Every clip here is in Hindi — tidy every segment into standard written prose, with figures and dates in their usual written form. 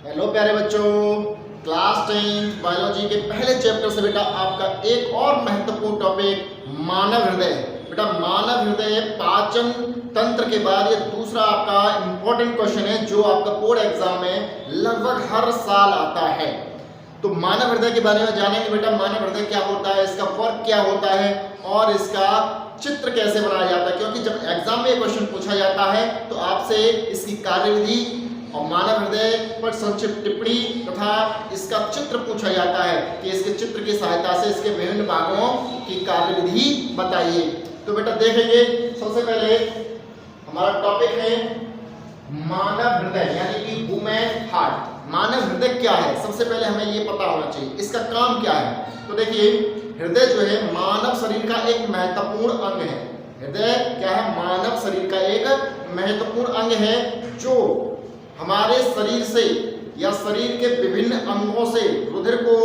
हेलो प्यारे बच्चों, क्लास 10 बायोलॉजी के पहले चैप्टर से बेटा आपका एक और महत्वपूर्ण टॉपिक मानव हृदय। बेटा मानव हृदय पाचन तंत्र के बाद ये दूसरा आपका इंपॉर्टेंट क्वेश्चन है जो आपका बोर्ड एग्जाम में लगभग हर साल आता है। तो मानव हृदय के बारे में जानेंगे बेटा, मानव हृदय क्या होता है, इसका वर्क क्या होता है और इसका चित्र कैसे बनाया जाता है। क्योंकि जब एग्जाम में क्वेश्चन पूछा जाता है तो आपसे इसकी कार्यविधि और मानव हृदय पर संक्षिप्त टिप्पणी तथा इसका चित्र पूछा जाता है कि इसके चित्र की सहायता से इसके विभिन्न भागों की कार्यविधि बताइए। तो बेटा देखेंगे, सबसे पहले हमारा टॉपिक है मानव हृदय यानी कि ह्यूमन हार्ट। मानव हृदय क्या है, सबसे पहले हमें ये पता होना चाहिए, इसका काम क्या है। तो देखिए, हृदय जो है मानव शरीर का एक महत्वपूर्ण अंग है। हृदय क्या है, मानव शरीर का एक महत्वपूर्ण अंग है जो हमारे शरीर से या शरीर के विभिन्न अंगों से रुधिर को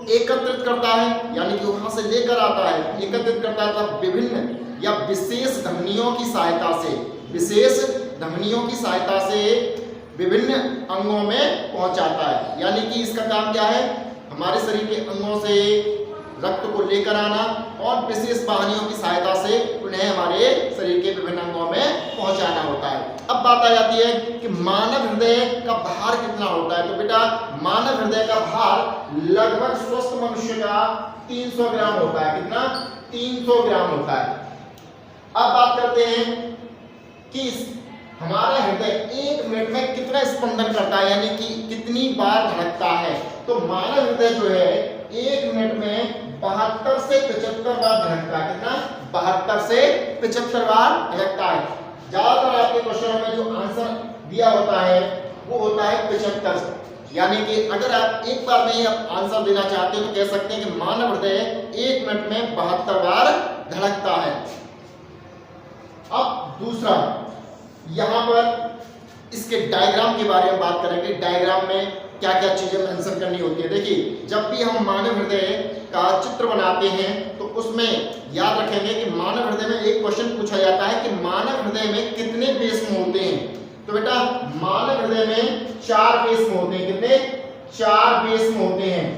एकत्रित करता है, यानी कि वहां से लेकर आता है, एकत्रित करता है विभिन्न या विशेष धमनियों की सहायता से, विशेष धमनियों की सहायता से विभिन्न अंगों में पहुंचाता है। यानी कि इसका काम क्या है, हमारे शरीर के अंगों से रक्त को लेकर आना और विशेष वाहिनियों की सहायता से उन्हें हमारे शरीर के विभिन्न अंगों में पहुंचाना होता है। अब बात आ जाती है कि मानव हृदय का भार कितना होता है। तो बेटा मानव हृदय का भार लगभग स्वस्थ मनुष्य का 300 ग्राम होता है। कितना? 300 ग्राम होता है। अब बात करते हैं कि हमारा हृदय 1 मिनट में कितना स्पंदन करता है, यानी कि कितनी बार धड़कता है। तो मानव हृदय जो है 1 मिनट में 72 से 75 बार धड़कता है। कितना? 72 से 75 बार धड़कता है। ज्यादातर आपके क्वेश्चनों में जो आंसर दिया होता है वो होता है 75। यानी कि अगर आप एक बार में ही आप आंसर देना चाहते हो तो कह सकते हैं कि मानव हृदय 1 मिनट में 72 बार धड़कता है। अब दूसरा, यहाँ पर इसके डायग्राम के बारे में बात करेंगे। डायग्राम में क्या क्या चीजें मेंशन करनी होती है। देखिए, जब भी हम मानव हृदय का चित्र बनाते हैं तो उसमें याद रखेंगे कि मानव हृदय में एक क्वेश्चन पूछा जाता है कि मानव हृदय में कितने पेशम होते हैं। तो बेटा मानव हृदय में 4 पेशम होते हैं। कितने? 4 पेशम होते हैं।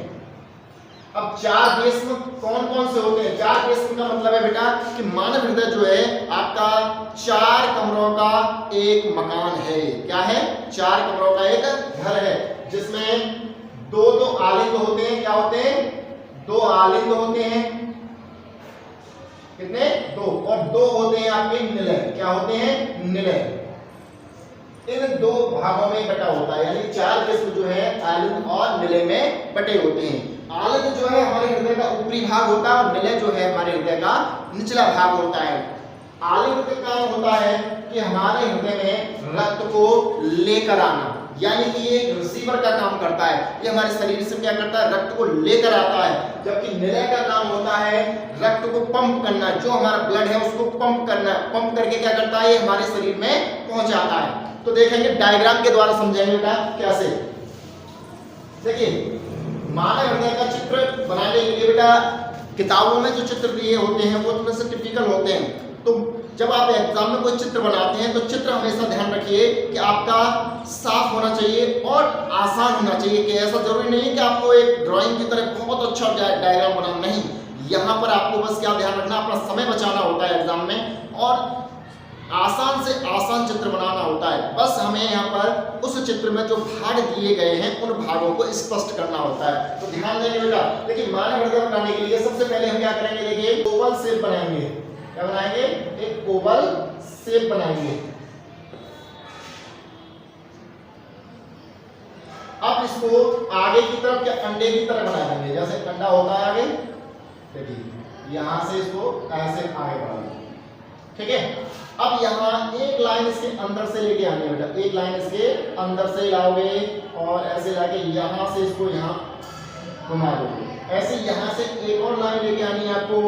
अब 4 पेशम कौन कौन से होते हैं? 4 पेशम का मतलब है बेटा कि मानव हृदय जो है आपका 4 कमरों का एक मकान है। क्या है? 4 कमरों का एक घर है जिसमें दो आलिंद होते हैं। क्या होते हैं? 2 आलिंद होते हैं। कितने? 2। और 2 होते हैं आपके निलय। क्या होते हैं? निलय। इन 2 भागों में बटा होता है, यानी 4 किस्म जो है आलिंद और निलय में बटे होते हैं। आलिंद जो है हमारे हृदय का ऊपरी भाग होता है और निलय जो है हमारे हृदय का निचला भाग होता है। आलिंद का काम होता है कि हमारे हृदय में रक्त को लेकर आना, यानी कि ये रिसीवर का काम करता है। ये हमारे शरीर से क्या करता है? रक्त को लेकर आता है। जबकि निलय का काम होता है रक्त को पंप करना, जो हमारा ब्लड है उसको पंप करना, पंप करके क्या करता है? ये हमारे शरीर में पहुंचाता है। तो देखेंगे डायग्राम के द्वारा समझेंगे बेटा कैसे। देखिए, मानव हृदय का चित्र बनाने के लिए बेटा किताबों में जो चित्र दिए होते हैं वो थोड़े से टिपिकल होते हैं। तो जब आप एग्जाम में कोई चित्र बनाते हैं तो चित्र हमेशा ध्यान रखिए कि आपका साफ होना चाहिए और आसान होना चाहिए। कि ऐसा जरूरी नहीं है कि आपको एक ड्राइंग की तरह बहुत अच्छा डायग्राम बनाना, नहीं। यहाँ पर आपको बस क्या ध्यान रखना, अपना समय बचाना होता है एग्जाम में और आसान से आसान चित्र बनाना होता है। बस हमें यहाँ पर उस चित्र में जो भाग दिए गए हैं उन भागों को स्पष्ट करना होता है। तो ध्यान देंगे बेटा। देखिए, मानव हृदय बनाने के लिए सबसे पहले हम क्या करेंगे? देखिए, ओवल शेप बनाएंगे। क्या बनाएंगे? एक ओवल शेप बनाएंगे। अब इसको आगे की तरफ या अंडे की तरह बना देंगे, जैसे अंडा होता है आगे। देखिए, यहां से इसको ऐसे आगे बढ़ाएंगे। ठीक है। अब यहाँ एक लाइन इसके अंदर से लेके आनी है बेटा, एक लाइन इसके अंदर से लाओगे और ऐसे लाके यहाँ से इसको यहाँ घुमा दोगे। ऐसे यहाँ से एक और लाइन लेके आनी है आपको,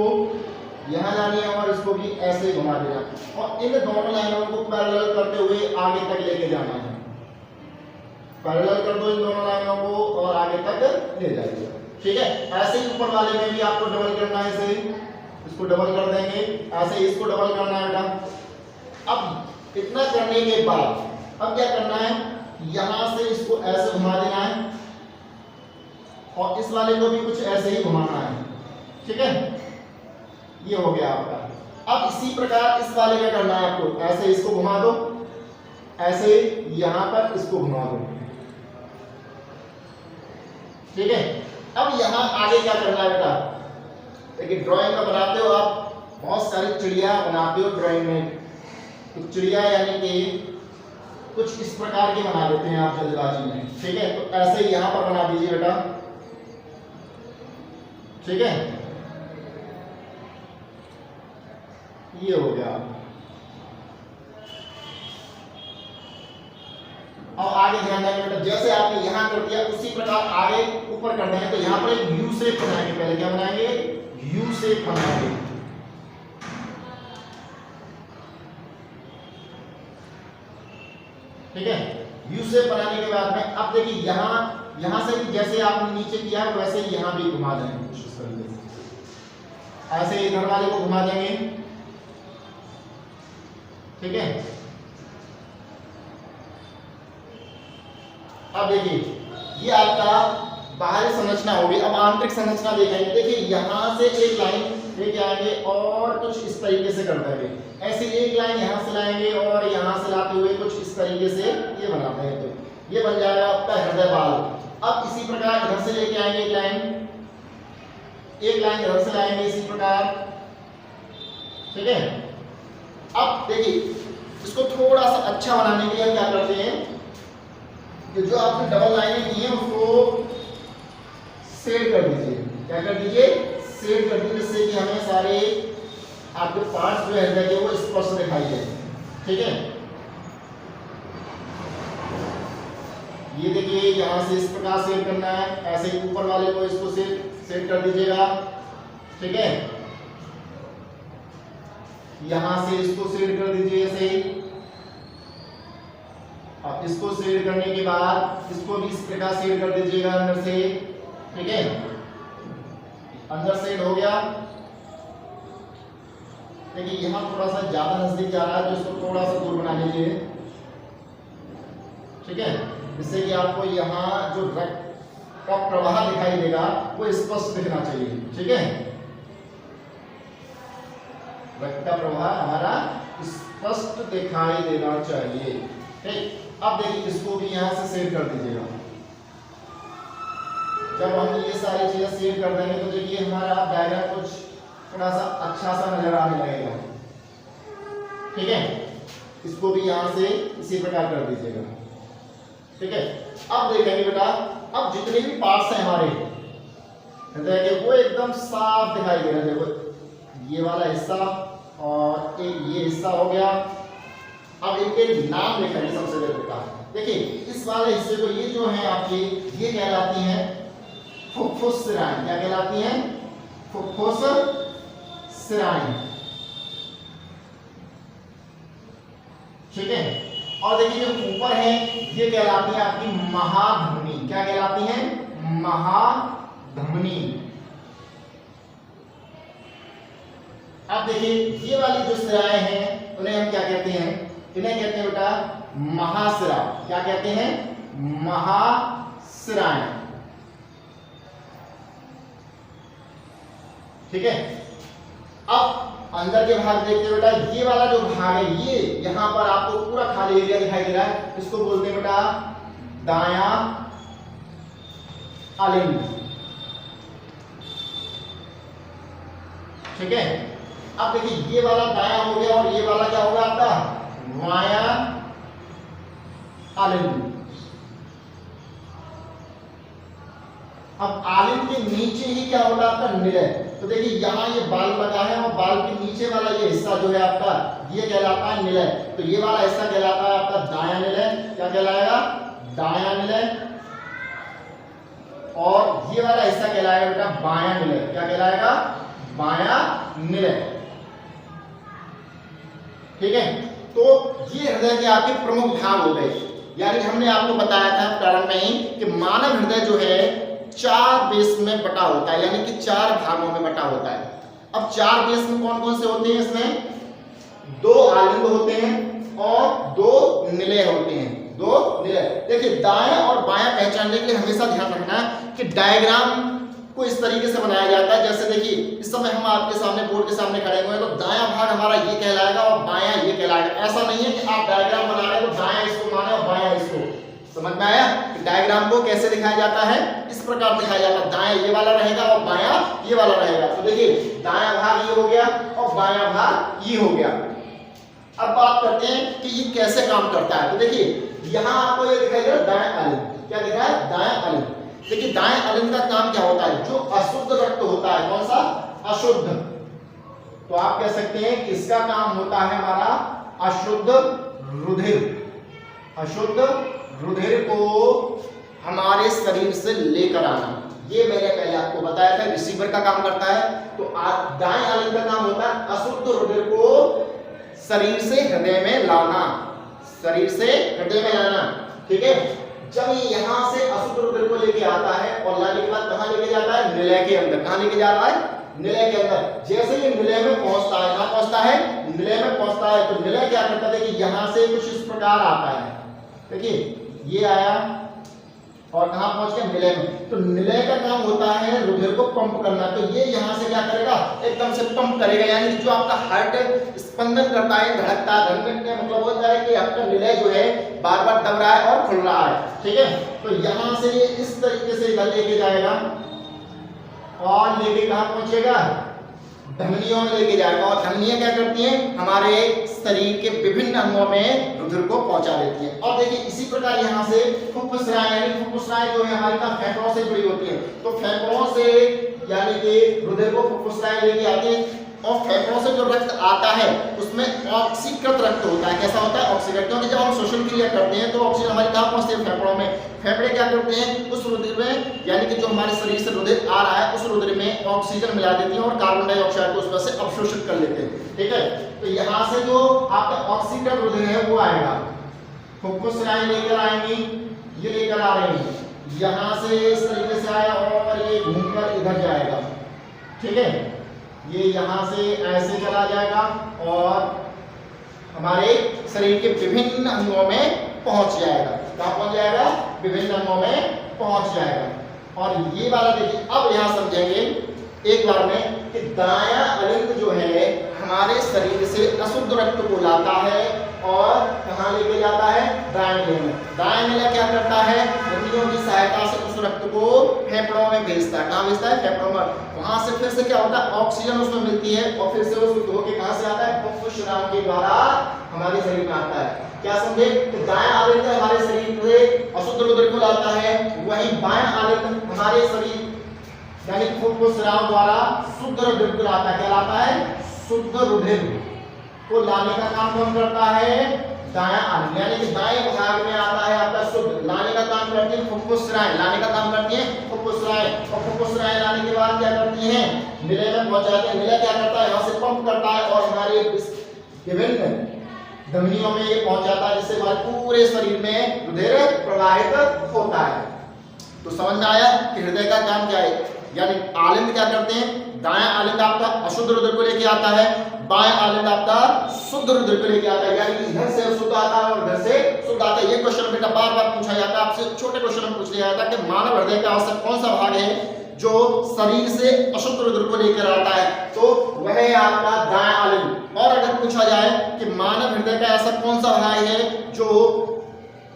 यहाँ लानी है और इसको भी ऐसे घुमा देना और इन दोनों लाइनों को पैरेलल करते हुए आगे तक लेके जाना है। पैरेलल कर दो इन दोनों लाइनों को और आगे तक ले जाइए। ठीक है। ऐसे ही ऊपर वाले में भी आपको डबल करना है, इसे इसको डबल कर देंगे, ऐसे इसको डबल करना है बेटा। अब इतना करने के बाद अब क्या करना है? यहाँ से इसको ऐसे घुमा देना है और इस वाले को भी कुछ ऐसे ही घुमाना है, ठीक है। ये हो गया आपका। अब इसी प्रकार इस वाले का करना है आपको, ऐसे इसको घुमा दो, ऐसे यहां पर इसको घुमा दो, ठीक है। अब यहां आगे क्या करना है बेटा, देखिए ड्राइंग में बनाते हो आप, बहुत सारी चिड़िया बनाते हो ड्राइंग में, तो चिड़िया यानी कि कुछ इस प्रकार के बना देते हैं आप जल्दबाजी में, ठीक है। तो ऐसे ही यहां पर बना दीजिए बेटा, ठीक है। ये हो गया। अब आगे ध्यान देंगे बेटा, जैसे आपने यहां कर दिया उसी प्रकार आगे ऊपर करना है, तो यहां पर एक यू शेप बनाएंगे। पहले क्या बनाएंगे, यू शेप बनाएंगे, ठीक है। यू शेप बनाने के बाद में अब देखिए यहां से भी जैसे आपने नीचे किया वैसे ही यहां भी घुमा देंगे कुछ इस तरीके से, ऐसे इधर वाले को घुमा देंगे, ठीक है। अब देखिए ये आपका बाहरी संरचना होगी। अब आंतरिक संरचना देखेंगे। देखिए यहां से एक लाइन लेके आएंगे और कुछ इस तरीके से कर देंगे, ऐसे एक लाइन यहां से लाएंगे और यहां से लाते हुए कुछ इस तरीके से ये बनाते हैं, तो ये बन जाएगा आपका हृदय बाल। अब इसी प्रकार इधर से लेके आएंगे एक लाइन इधर से लाएंगे इसी प्रकार, ठीक है। अब देखिए इसको थोड़ा सा अच्छा बनाने के लिए क्या करते हैं कि जो आपने डबल लाइनें की हैं उसको शेड कर दीजिए। क्या कर दीजिए, शेड कर दीजिए, जिससे कि हमें सारे आपके पार्ट्स जो है हृदय के वो स्पष्ट दिखाई दे, ठीक है। ये देखिए यहां से इस प्रकार शेड करना है, ऐसे ही ऊपर वाले को इसको शेड कर दीजिएगा, ठीक है। यहां से इसको शेड कर दीजिए ऐसे ही। अब इसको शेड करने के बाद इसको भी इस प्रकार शेड कर दीजिएगा अंदर से, ठीक है। अंदर शेड हो गया। देखिए यहां थोड़ा सा ज्यादा नजदीक जा रहा है तो इसको थोड़ा सा दूर बना लीजिए, ठीक है, जिससे कि आपको यहाँ जो रक्त का प्रवाह दिखाई देगा वो स्पष्ट दिखना चाहिए, ठीक है। रक्त का प्रवाह हमारा स्पष्ट दिखाई देना चाहिए, ठीक। अब देखिए इसको भी यहाँ से सेव कर दीजिएगा। जब हम ये सारी चीजें सेव कर देंगे तो देखिए हमारा डायग्राम कुछ थोड़ा सा अच्छा सा नजर आने लगेगा, ठीक है। इसको भी यहाँ से इसी प्रकार कर दीजिएगा, ठीक है। अब देखेंगे बेटा, अब जितने भी पार्ट्स हैं हमारे हृदय के वो एकदम साफ दिखाई दे रहे हैं। देखो ये वाला हिस्सा और एक ये हिस्सा हो गया। अब इनके नाम लिखेंगे सबसे पहले बेटा। देखिए इस वाले हिस्से को ये जो है आपके ये कहलाती हैं फुफ्फुस सिराएं। क्या कहलाती हैं, फुफ्फुस सिराएं, ठीक है। और देखिए जो ऊपर है ये कहलाती है आपकी महाधमनी। क्या कहलाती है, महाधमनी। अब देखिए ये वाली जो सिराएं हैं उन्हें हम क्या कहते हैं, इन्हें कहते हैं बेटा महासिरा। क्या कहते हैं, महासिराएं, ठीक है। अब अंदर के भाग देखते हैं बेटा, ये वाला जो भाग है ये यहां पर आपको पूरा खाली एरिया दिखाई दे रहा है, इसको बोलते हैं बेटा दायां आलिंग, ठीक है। अब देखिए ये वाला दायां हो गया और ये वाला क्या होगा आपका वाया आलिंग। अब आलिंग के नीचे ही क्या होगा आपका निलय। तो देखिए यहाँ ये बाल लगा है और बाल के नीचे वाला ये हिस्सा जो है आपका ये कहलाता है निलय। तो ये वाला हिस्सा कहलाता है आपका दायां निलय। क्या कहलाएगा, दायां निलय। और ये वाला हिस्सा कहलाएगा बेटा बायां निलय। क्या कहलाएगा, बायां निलय, ठीक है। तो ये हृदय के आपके प्रमुख भाग हो गए। यानी हमने आपको बताया था प्रारंभ में ही कि मानव हृदय जो है 4 बेस में बटा होता है, यानी कि 4 भागों में बटा होता है। अब 4 बेस में कौन कौन से होते हैं, इसमें 2 आलिंग होते हैं और 2 निलय होते हैं। 2 निलय। देखिए दायां और बायां पहचानने के लिए हमेशा ध्यान रखना कि डायग्राम को इस तरीके से बनाया जाता है। जैसे देखिए इस समय हम आपके सामने बोर्ड के सामने खड़े हुए हैं, तो दायां भाग हमारा ये कहलाएगा और बायां ये कहलाएगा। ऐसा नहीं है कि आप डायग्राम बना रहे हैं तो दायां इसको माने और बायां इसको। समझ में आया कि डायग्राम को कैसे दिखाया जाता है? इस प्रकार दिखाया जाता है, दायां ये वाला रहेगा और बायां ये वाला रहेगा। तो देखिए दायां भाग ये हो गया और बायां भाग ये हो गया। अब बात करते हैं कि ये कैसे काम करता है। तो देखिए यहां आपको ये दिखाई दे रहा है दायां अलिंद। क्या दिखा है? दायां अलिंद। देखिए दाएं अलिंद का काम क्या होता है? जो अशुद्ध रक्त होता है, कौन सा? अशुद्ध। तो आप कह सकते हैं कि इसका काम होता है हमारा अशुद्ध रुधिर। अशुद्ध रुधिर को हमारे शरीर से लेकर आना, ये मैंने पहले आपको बताया था, रिसीवर का काम करता है। तो दाएं अलिंद का काम होता है अशुद्ध रुधिर को शरीर से हृदय में लाना, शरीर से हृदय में लाना। ठीक है, जब ये यहां से अशुद्ध रुधिर को लेके आता है और लाने के बाद कहां लेके जाता है? निलय के अंदर। कहां लेके जा रहा है? निलय के अंदर। जैसे ये निलय में पहुंचता है, कहां पहुंचता है? निलय में पहुंचता है। तो निलय क्या करता है कि यहां से कुछ इस प्रकार आता है। देखिए ये आया और कहां पहुंच गया? निलय में। तो निलय का काम होता है रुधिर को पंप करना। तो ये यहां से क्या करेगा? एकदम से पंप करेगा, यानी जो आपका हार्ट स्पंदन करता है, धड़कता है, धड़कने का मतलब होता है कि आपका निलय जो है बार बार दब रहा है और खुल रहा है। ठीक है, तो यहां से ये इस तरीके से इधर लेके जाएगा और लेके कहां पहुंचेगा? धमनियों में लेके जाएगा। और धमनियां क्या करती हैं? हमारे शरीर के विभिन्न अंगों में रुधिर को पहुंचा देती हैं। और देखिए इसी प्रकार यहां से फुफ्फुसराएं, यानी फुफ्फुसराएं जो है हमारी फेफड़ों से जुड़ी होती है। तो फेफड़ों से यानी कि रुधिर को फुफ्फुसराएं लेके आती हैं और फेफड़ों से जो रक्त आता है उसमें ऑक्सीकृत रक्त होता है। कैसा होता है? ऑक्सीकृत। क्योंकि जब हम श्वसन क्रिया करते हैं तो ऑक्सीजन हमारी कहां पहुंचती है? फेफड़ों में। फेफड़े क्या करते हैं? उस रुधिर में, यानी कि जो हमारे शरीर से रुधिर आ रहा है उस रुधिर में ऑक्सीजन मिला देती हैं और कार्बन डाइऑक्साइड को उसमें से अवशोषित कर लेते हैं। ठीक है, तो यहां से जो आपका ऑक्सीकृत रुधिर है वो आएगा, फुफ्फुसराएं लेकर आएंगी, ये लेकर आ रही है, यहां से इस तरीके से आया और ये घूमकर इधर जाएगा। ठीक है, ये यहां से ऐसे चला जाएगा और हमारे शरीर के विभिन्न अंगों में पहुंच जाएगा। कहां पहुंच जाएगा? विभिन्न अंगों में पहुंच जाएगा। और ये वाला देखिए, अब यहां समझेंगे एक बार में कि दायां अलिंद जो है हमारे शरीर से अशुद्ध रक्त को लाता है और कहां लेके जाता है? दाएं निलय में। दाएं निलय क्या करता है? धमनियों की सहायता से उस रक्त को फेफड़ों में भेजता है। कहां भेजता है? फेफड़ों में। वहां से फिर से क्या होता है? ऑक्सीजन उसमें मिलती है और फिर से उसको धो के कहां से आता है? फुफ्फुसराओं के द्वारा हमारे शरीर में आता है। क्या समझे? तो दायां अलिंद हमारे शरीर में अशुद्ध रुधिर को लाता है, वहीं बायां अलिंद हमारे शरीर यानी फुफ्फुसराओं द्वारा शुद्ध रुधिर को लाता है। क्या लाता है? शुद्ध रुधिर को लाने का काम कौन करता है? दायां अलिंद। यानी कि दाएं भाग में आता है आपका शुद्ध, लाने का काम करती है फुफ्फुसराएं, लाने का काम करती है फुफ्फुसराएं। और फुफ्फुसराएं लाने के बाद क्या करती हैं? निलय में पहुंचाते हैं। निलय क्या करता है? यहां से पंप करता है और हमारे विभिन्न धमनियों में ये पहुंच जाता है, जिससे हमारे पूरे शरीर में रुधिर प्रवाहित होता है। तो समझ में आया कि हृदय का काम क्या है? यानी आलिंद क्या करते हैं? दायां आलिंद आपका अशुद्ध रुधिर को लेके आता है, बायां आलिंद आपका शुद्ध रुधिर को लेके आता है। यानी कि इधर से शुद्ध आता है और इधर से शुद्ध आता है। ये क्वेश्चन बेटा बार बार पूछा जाता है आपसे, छोटे क्वेश्चन में पूछ लिया जाता है कि मानव हृदय का ऐसा कौन सा भाग है जो शरीर से अशुद्ध रुधिर को लेकर आता है? तो वह है आपका दायां आलिंद। और अगर पूछा जाए कि मानव हृदय का ऐसा कौन सा भाग है जो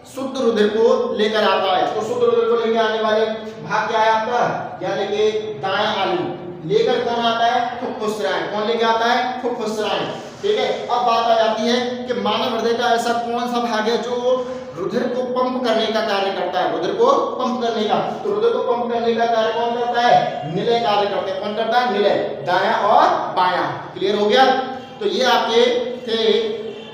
शुद्ध रुधिर को लेकर आता है, तो शुद्ध रुधिर को लेकर आने वाले भाग क्या है आपका? यानी कि दायां आलिंद। लेकर कौन आता है? फुफ्फुसराएं। कौन लेकर आता है? फुफ्फुसराएं। ठीक है, अब बात आ जाती है कि मानव हृदय का ऐसा कौन सा भाग है जो रुधिर को पंप करने का कार्य करता है? रुधिर को पंप करने का, तो रुधिर को पंप करने का कार्य कौन करता है? निलय कार्य करते हैं। कौन करता है? निलय। दायां और बायां। क्लियर हो गया? तो ये आपके थे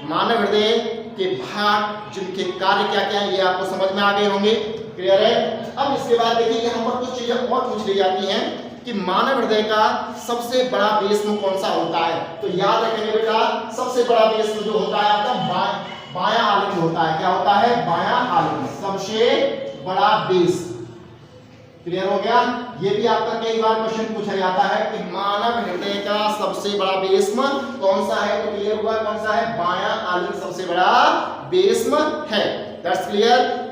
मानव हृदय के भाग, जिनके कार्य क्या क्या है ये आपको समझ में आ गए होंगे। क्लियर है? अब इसके बाद देखिए यहाँ पर कुछ चीजें और पूछ ली जाती हैं कि मानव हृदय का सबसे बड़ा बेस्म कौन सा होता है? तो याद रखेंगे बेटा, सबसे बड़ा बेस्म जो होता है आपका बायां आलिंद होता है। क्या होता है? बायां आलिंद सबसे बड़ा बेस। क्लियर हो गया? ये भी आपका कई बार क्वेश्चन पूछा जाता है कि मानव हृदय का सबसे बड़ा बेस्म कौन सा है? तो क्लियर हुआ कौन सा है? बायां आलिंद सबसे बड़ा बेस्म है। That's clear.